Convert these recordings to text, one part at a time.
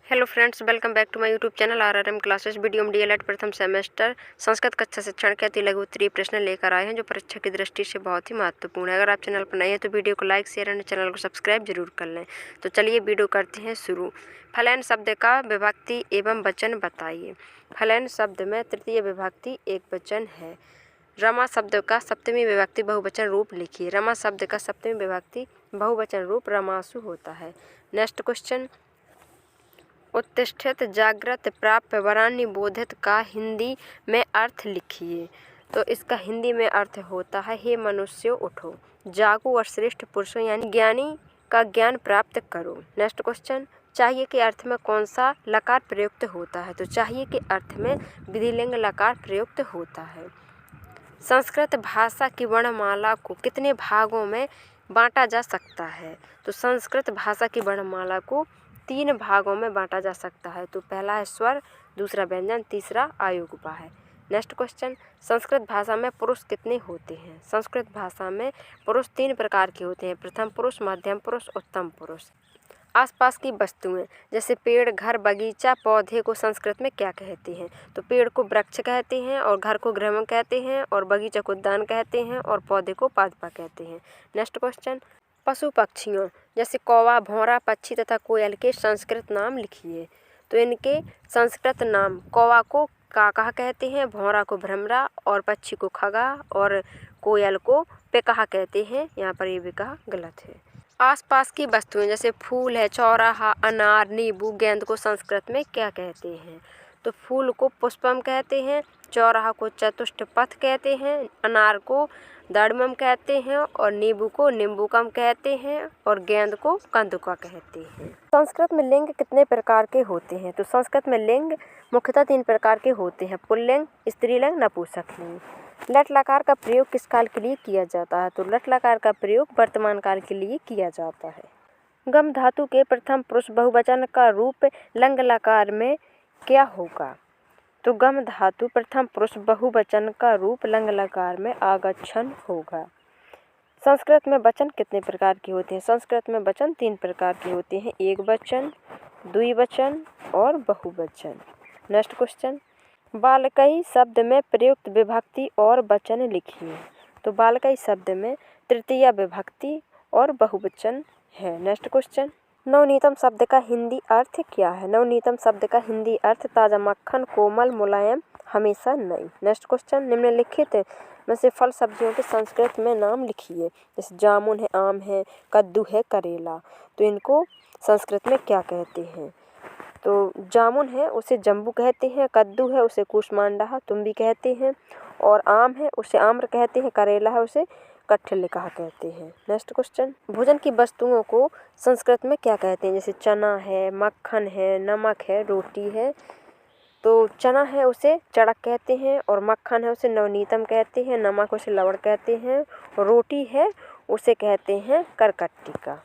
Hello friends, welcome back to my YouTube channel RRM classes. Video DElEd प्रथम semester Sanskrit कक्षा शिक्षण के अति लघु उत्तरीय प्रश्न लेकर आए हैं जो परीक्षा की दृष्टि से बहुत ही महत्वपूर्ण है। अगर आप चैनल पर नए हैं तो वीडियो को लाइक शेयर एंड चैनल को सब्सक्राइब जरूर कर लें। तो चलिए वीडियो करते हैं शुरू। फलैन शब्द का विभक्ति एवं वचन बताइए। फलैन शब्द में तृतीय विभक्ति एक वचन है। रमा शब्द का सप्तमी विभक्ति बहुवचन रूप लिखिए। रमा शब्द का सप्तमी विभक्ति बहुवचन रूप रमासु होता है। नेक्स्ट क्वेश्चन, उत्तिष्ठित, जागृत, प्राप्य, वरान्य, बोधित का हिंदी में अर्थ लिखिए। तो इसका हिंदी में अर्थ होता है हे मनुष्यों उठो, जागो और श्रेष्ठ पुरुषों यानी ज्ञानी का ज्ञान प्राप्त करो। नेक्स्ट क्वेश्चन, चाहिए के अर्थ में कौन सा लकार प्रयुक्त होता है। तो चाहिए के अर्थ में विधिलिंग लकार प्रयुक्त होता है। संस्कृत भाषा की वर्णमाला को कितने भागों में बांटा जा सकता है। तो संस्कृत भाषा की वर्णमाला को 3 भागों में बांटा जा सकता है। तो पहला है स्वर, दूसरा व्यंजन, तीसरा आयुग्मा है। नेक्स्ट क्वेश्चन, संस्कृत भाषा में पुरुष कितने होते हैं। संस्कृत भाषा में पुरुष 3 प्रकार के होते हैं, प्रथम पुरुष, मध्यम पुरुष, उत्तम पुरुष। आसपास की वस्तुएं जैसे पेड़, घर, बगीचा, पौधे को संस्कृत में क्या कहते हैं। तो पेड़ को वृक्ष कहते हैं और घर को गृह कहते हैं और बगीचा को उद्यान कहते हैं और पौधे को पादपा कहते हैं। नेक्स्ट क्वेश्चन, पशु पक्षियों जैसे कौवा, भौरा, पक्षी तथा कोयल के संस्कृत नाम लिखिए। तो इनके संस्कृत नाम, कौवा को काकः कहते हैं, भौरा को भ्रमरा और पक्षी को खगा और कोयल को पिकः कहते हैं। यहाँ पर ये विकह गलत है। आसपास की वस्तुएं जैसे फूल है, चौराहा, अनार, नींबू, गेंद को संस्कृत में क्या कहते हैं। तो फूल को पुष्पम कहते हैं, चौराहा को चतुष्टपथ कहते हैं, अनार को दाड़मम कहते हैं और नींबू को निम्बूकम कहते हैं और गेंद को कंदुका कहते हैं। संस्कृत में लिंग कितने प्रकार के होते हैं। तो संस्कृत में लिंग मुख्यतः 3 प्रकार के होते हैं, पुल्लिंग, स्त्रीलिंग, नपुंसकलिंग। लट लकार का प्रयोग किस काल के लिए किया जाता है। तो लट लकार का प्रयोग वर्तमान काल के लिए किया जाता है। गम धातु के प्रथम पुरुष बहुवचन का रूप लंग लकार में क्या होगा। तो गम धातु प्रथम पुरुष बहुवचन का रूप लंग लकार में आगच्छन होगा। संस्कृत में वचन कितने प्रकार के होते हैं। संस्कृत में वचन 3 प्रकार के होते हैं, एक वचन, द्विवचन और बहुवचन। नेक्स्ट क्वेश्चन, बालकई शब्द में प्रयुक्त विभक्ति और वचन लिखिए। तो बालकई शब्द में तृतीय विभक्ति और बहुवचन है। नेक्स्ट क्वेश्चन, नवनीतम शब्द का हिंदी अर्थ क्या है। नवनीतम शब्द का हिंदी अर्थ ताज़ा मक्खन, कोमल, मुलायम, हमेशा नई। नेक्स्ट क्वेश्चन, निम्नलिखित में से फल सब्जियों के संस्कृत में नाम लिखिए। जैसे जामुन है, आम है, कद्दू है, करेला। तो इनको संस्कृत में क्या कहते हैं। तो जामुन है उसे जम्बू कहते हैं, कद्दू है उसे कूष्मांडा तुम्बी कहते हैं और आम है उसे आम्र कहते हैं, करेला है उसे कठलिका कहते हैं। नेक्स्ट क्वेश्चन, भोजन की वस्तुओं को संस्कृत में क्या कहते हैं। जैसे चना है, मक्खन है, नमक है, रोटी है। तो चना है उसे चड़क कहते हैं और मक्खन है उसे नवनीतम कहते हैं, नमक उसे लवण कहते हैं और रोटी है उसे कहते हैं करकट्टिका।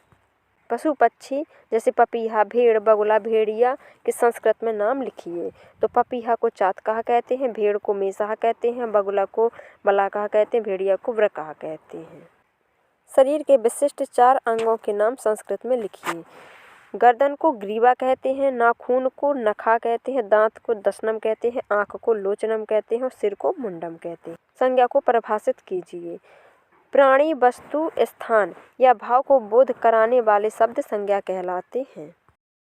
पशु पक्षी जैसे पपीहा, भेड़, बगुला, भेड़िया के संस्कृत में नाम लिखिए। तो पपीहा को चातकाह कहते हैं, भेड़ को मेषाह कहते हैं, बगुला को बलाकाह कहते हैं, भेड़िया को वृकाह कहते हैं। शरीर के विशिष्ट 4 अंगों के नाम संस्कृत में लिखिए। गर्दन को ग्रीवा कहते हैं, नाखून को नखा कहते हैं, दांत को दशनम कहते हैं, आँख को लोचनम कहते हैं और सिर को मुंडम कहते हैं। संज्ञा को परिभाषित कीजिए। प्राणी, वस्तु, स्थान या भाव को बोध कराने वाले शब्द संज्ञा कहलाते हैं।